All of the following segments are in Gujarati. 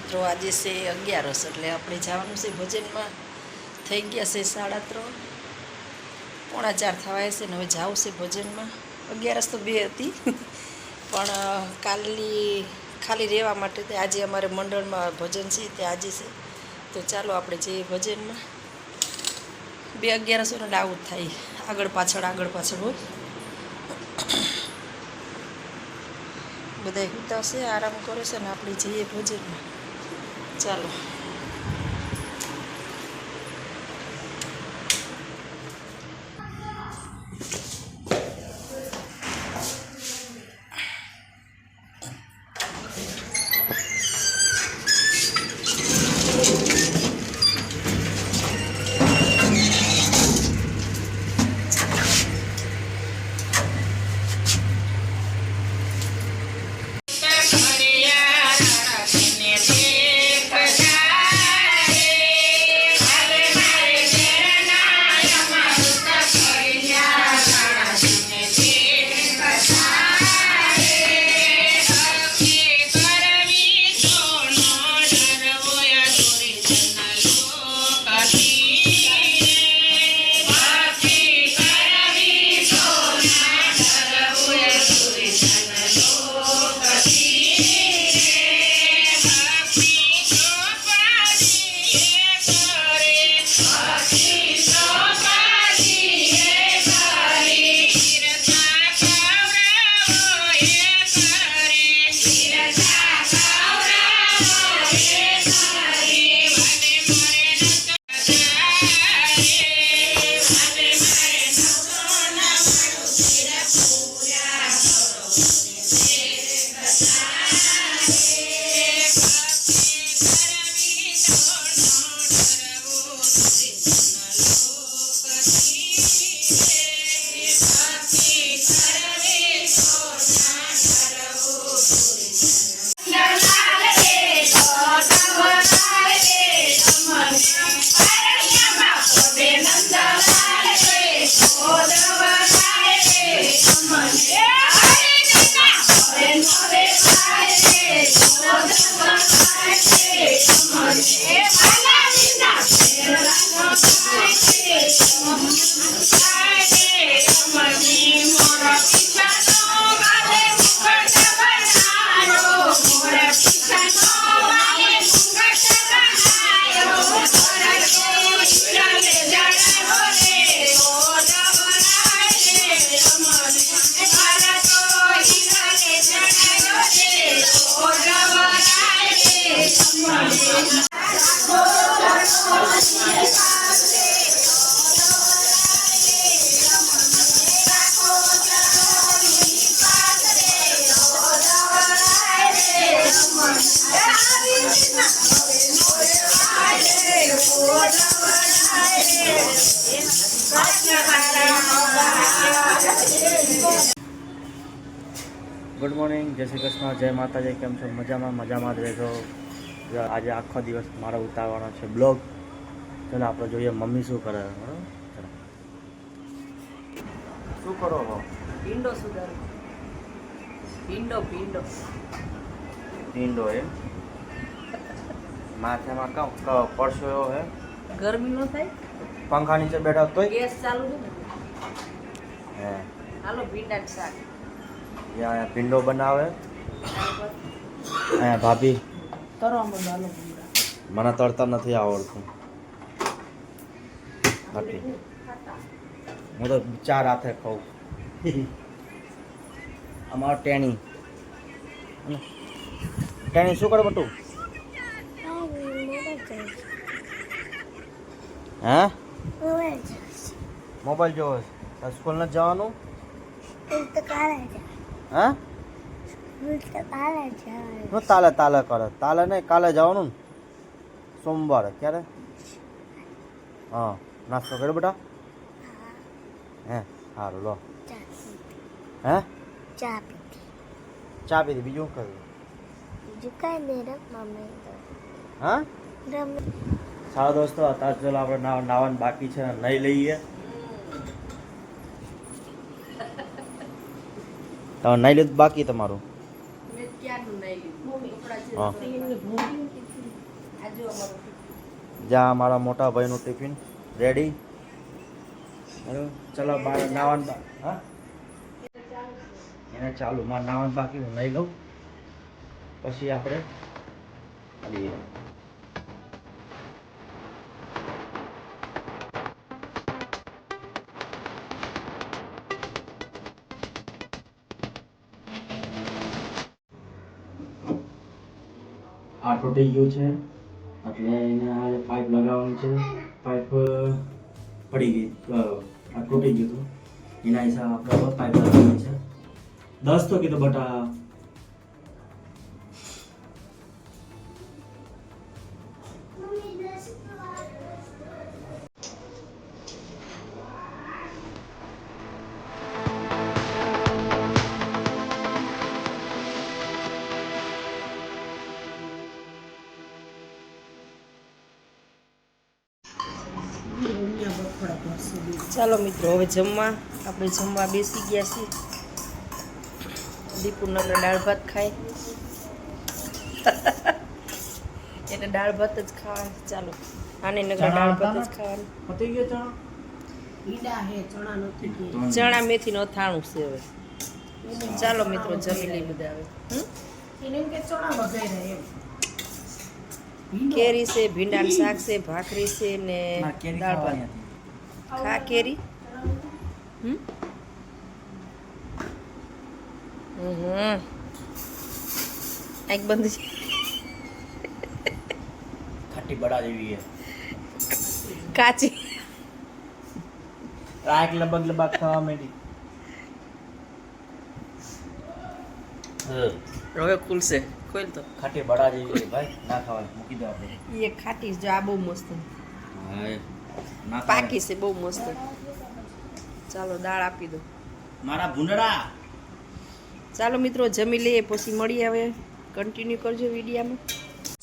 મિત્રો આજે છે 11 એટલે આપણે જવાનું છે ભજનમાં. થઈ ગયા છે 3:30, પોણા 4 થવાય છે ને હવે જાવું છે ભજનમાં. 11 તો 2 હતી પણ ખાલી રહેવા માટે તે આજે અમારે મંડળમાં ભજન છે તે આજે છે. તો ચાલો આપણે જઈએ ભજનમાં. 2 11 ને ડાઉટ થાય, આગળ પાછળ હોય. બધા સૂતા છે, આરામ કરે છે ને આપણે જઈએ ભજનમાં. ચાલો. ગુડ મોર્નિંગ, જય શ્રી કૃષ્ણ, જય માતાજી. કેમ છો? મજામાં જ રહેજો. આજે આખો દિવસ મારો ઉતારવાનો છે બ્લોગ. ચાલો આપણે જોઈએ મમ્મી શું કરે. ચાલો, શું કરો છો? પીંડો સુધારો. પીંડો એમ માથામાં કામ પડશો એવો હે. ગરમી નો થાય, પંખા નીચે બેઠા તોય ગેસ ચાલુ છે ને. હે હાલો ભીંડા શાક. અહીંયા પીંડો બનાવે. અહીંયા ભાભી તરવામાં હાલો ભીંડા. મને તરતા નથી આવડતું. બાકી હું તો 4 હાથે ખાઉં. અમારો ટેણી શું કરે બટું? હે મોબાઈલ જોવો છે? સ્કૂલ નથી જવાનું? હા શું તાલે કરે? તાલે નહીં, કાલે જવાનું ને સોમવારે. ક્યારે? હા, નાસ્તો કર્યો બેટા? હે સારું લો. હે ચા પીધી, બીજું શું કર્યું? હા સારો દોસ્તો, અત્યારે ચાલો આપણે નાવાનું બાકી છે, નહીં લઈએ. તમે નહીં લીધું બાકી તમારું? ક્યારનું નહીં લીધું. હા જ્યાં મારા મોટા ભાઈનું ટિફિન રેડી. બરાબર, ચલો બાર નાવાનું હા એને ચાલુ મારે નાવાનું બાકી હું નહીં લઉં પછી આપણે મળીએ. આ તૂટી ગયું છે એટલે એને આ પાઇપ લગાવવાની છે. પાઇપ પડી ગઈ, આ તૂટી ગયું હતું એના હિસાબે આપણે પાઇપ લગાવવાની છે. 10 તો કીધું બટા. ચાલો મિત્રો હવે જમવા આપણે જમવા બેસી ગયા છીએ. દીપુનગર દાળ ભાત ખાય એટલે દાળ ભાત જ ખાવા. ચાલો આને નગર દાળ ભાત જ ખાવાનું. પતી ગયો ચણા મેથી નો અથાણું છે હવે. ચાલો મિત્રો જમી લઈ બધા હવે. કેરી છે, ભીંડાનું શાક છે, ભાખરી છે ને દાળ ભાત. ખા કેરી. એક બંધ છે. ખટ્ટી બડા જેવી છે કાચી રાખ લબક લબક ખાવા માંડી. હવે ખુલશે. ખોલ તો. ખટ્ટી બડા જેવી છે ભાઈ, ના ખવાય, મૂકી દો આપણે. એ ખાટી જો આ બહુ મસ્ત હા ના પાકી છે, બહુ મસ્ત. ચાલો દાળ આપી દો મારા ભૂંડડા. ચાલો મિત્રો જમી લઈએ પછી મળીએ. હવે કન્ટિન્યુ કરજો વિડીયામાં.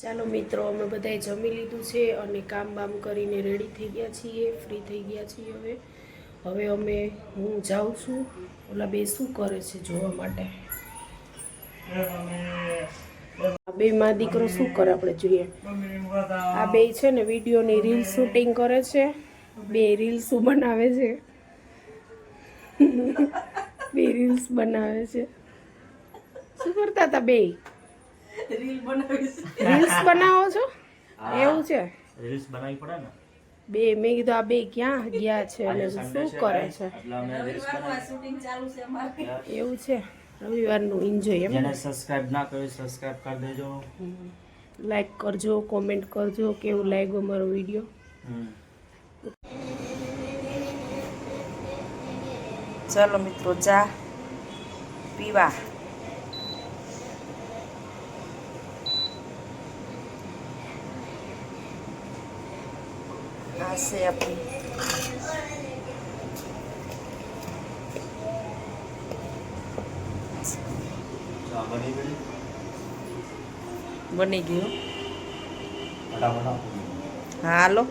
ચાલો મિત્રો અમે બધાએ જમી લીધું છે અને કામ બામ કરીને રેડી થઈ ગયા છીએ, ફ્રી થઈ ગયા છીએ. હવે અમે હું જાઉં છું ઓલા બે શું કરે છે જોવા માટે. બે માં દીકરો શું કરે આપણે જોઈએ. આ બે છે ને વિડીયોની રીલ શૂટિંગ કરે છે. બે રીલ્સ બનાવે છે. બે રીલ્સ બનાવે છે. શું કરતા હતા બે? રીલ્સ બનાવો છો? એવું છે. રીલ્સ બનાવી પડે ને. બે મેં કીધું આ બે ક્યાં ગયા છે અને શું કરે છે. એવું છે. રવિવારનું એન્જોય એમ. જેને સબસ્ક્રાઇબ ના કર્યું સબસ્ક્રાઇબ કરી દેજો. લાઈક કરજો, કોમેન્ટ કરજો કેવું લાગ્યો મારો વિડીયો. ચાલો મિત્રો ચા પીવા. આ છે આપણી બની ગયું. હાલો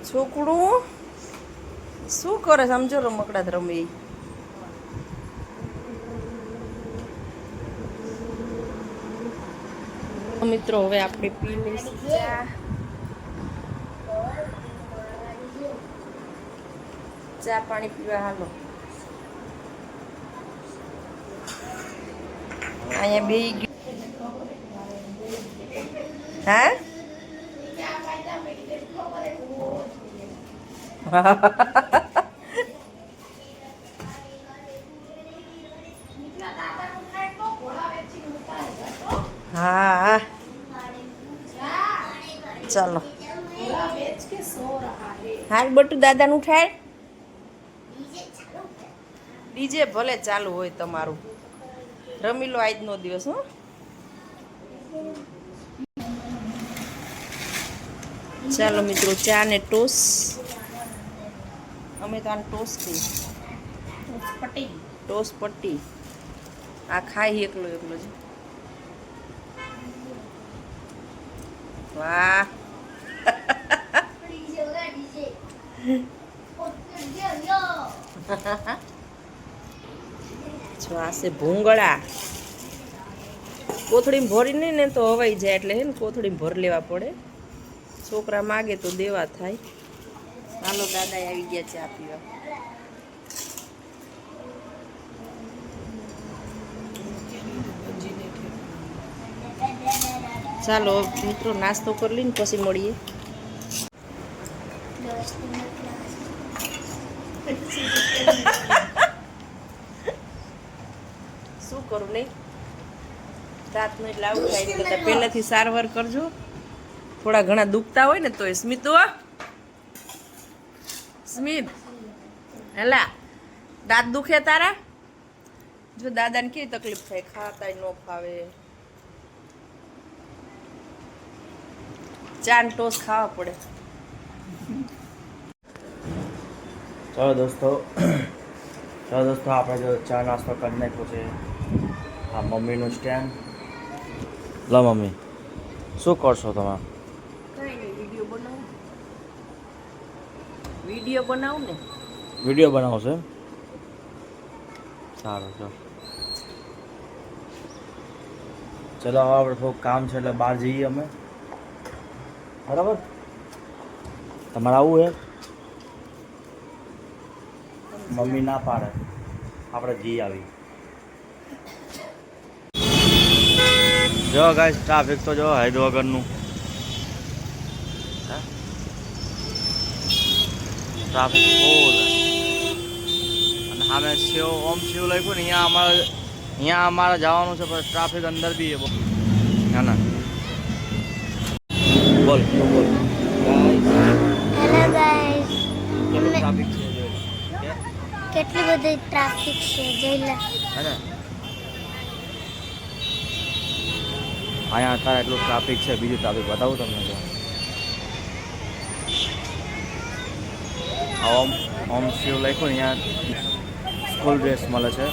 છોકરું શું કરે સમજો રમકડા રમે. મિત્રો હવે આપણે પી લઈશું ચા પાણી પીવા. હાલો અહીંયા બે હા હા ચાલો હાલ બટુ દાદાનું ઉઠાડ. ડીજે ભલે ચાલુ હોય તમારું. રમી લો આજનો દિવસ. હો ચાલો મિત્રો ચા ને ટોસ. અમે તો આને ટોસ કહીએ. ટોસ પટ્ટી. આ ખાઈ એકલો એકલો જ. વાહ જો આ છે ભૂંગળા. કોથળીમાં ભરીને ને તો હવાઈ જાય એટલે હે ને કોથળીમાં ભર લેવા પડે. છોકરા માગે તો દેવા થાય. હાલો દાદા આવી ગયા ચા પીવા. ચાલો મિત્રો નાસ્તો કરી લઈને પછી મળીએ. શું કરું નહીં દાંતનું એટલે આવું થાય કરતા પહેલાથી સારવાર કરજો. થોડા ઘણા દુખતા હોય ને તો સ્મિત સ્મિત હેલા દાંત દુખે તારા? જો દાદાને કેવી તકલીફ થાય, ખાતાય ન ફાવે. ચાન ટોસ ખાવા પડે. ચાલો દોસ્તો આપણે જો ચા નાસ્તો કરી નાખ્યો છે. આ મમ્મીનું સ્ટેન્ડ. લો મમ્મી, શું કરશો તમે? કઈ નહીં, વિડીયો બનાવું ને. વિડીયો બનાવશો? સારું ચાલો. ચલો હવે આપણે થોડુંક કામ છે એટલે બહાર જઈએ અમે. બરાબર? તમારે આવું હે? મમ્મી ના પાડે, આપણે જઈ આવી. જો ગાઈસ ટ્રાફિક તો જો હૈદ વગરનું. ટ્રાફિક ફૂલ. અને સામે શિવ ઓમ શિવ લખ્યું ને અહીંયા અમારે જવાનું છે, પણ ટ્રાફિક અંદર બી છે. ના ના બોલ બોલ. હેલો ગાઈસ, કેટલું ટ્રાફિક છે કેટલી બધી ટ્રાફિક છે જોઈ લે. હે ને? અહીંયા અત્યારે એટલું ટ્રાફિક છે. બીજું ટ્રાફિક બતાવું તમને જો. ઓમ શિવ લખ્યું ને અહીંયા સ્કૂલ ડ્રેસ મળે છે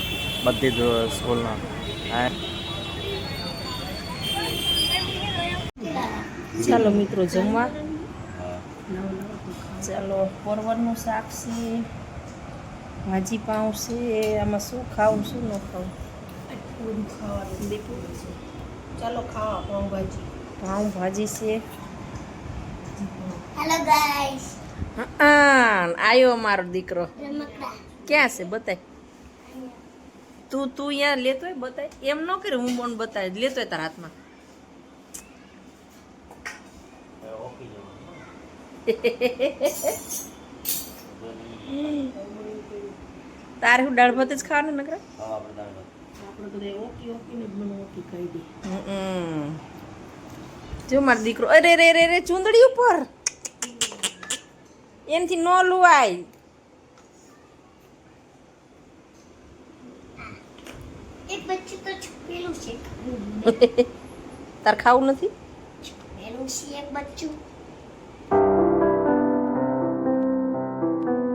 બધી જ સ્કૂલના. ચાલો મિત્રો જમવા. ચાલો પરવરનું શાક છે, ભાજી પાઉં છે. આમાં શું ખાવું શું ન ખાવું? ખાવાનું દીપું. ચાલો ખાવા પાઉં ભાજી છે. હેલો ગાઈસ, આયો મારો દીકરો. રમકડા ક્યાં છે બતાય? તું અહીંયા લેતો હોય બતાય. એમ ન કરે, હું બોન બતાય લેતો હોય તારા હાથમાં. તારે હું દાળ ભાત જ ખાવાનું નકરા? જો મારો દીકરો, અરે રે રે રે ચૂંદડી ઉપર એનથી ન લુવાય. એક બચ્ચું તો છુપેલું છે. તાર ખાવું નથી? છુપેલું છે એક બચ્ચું.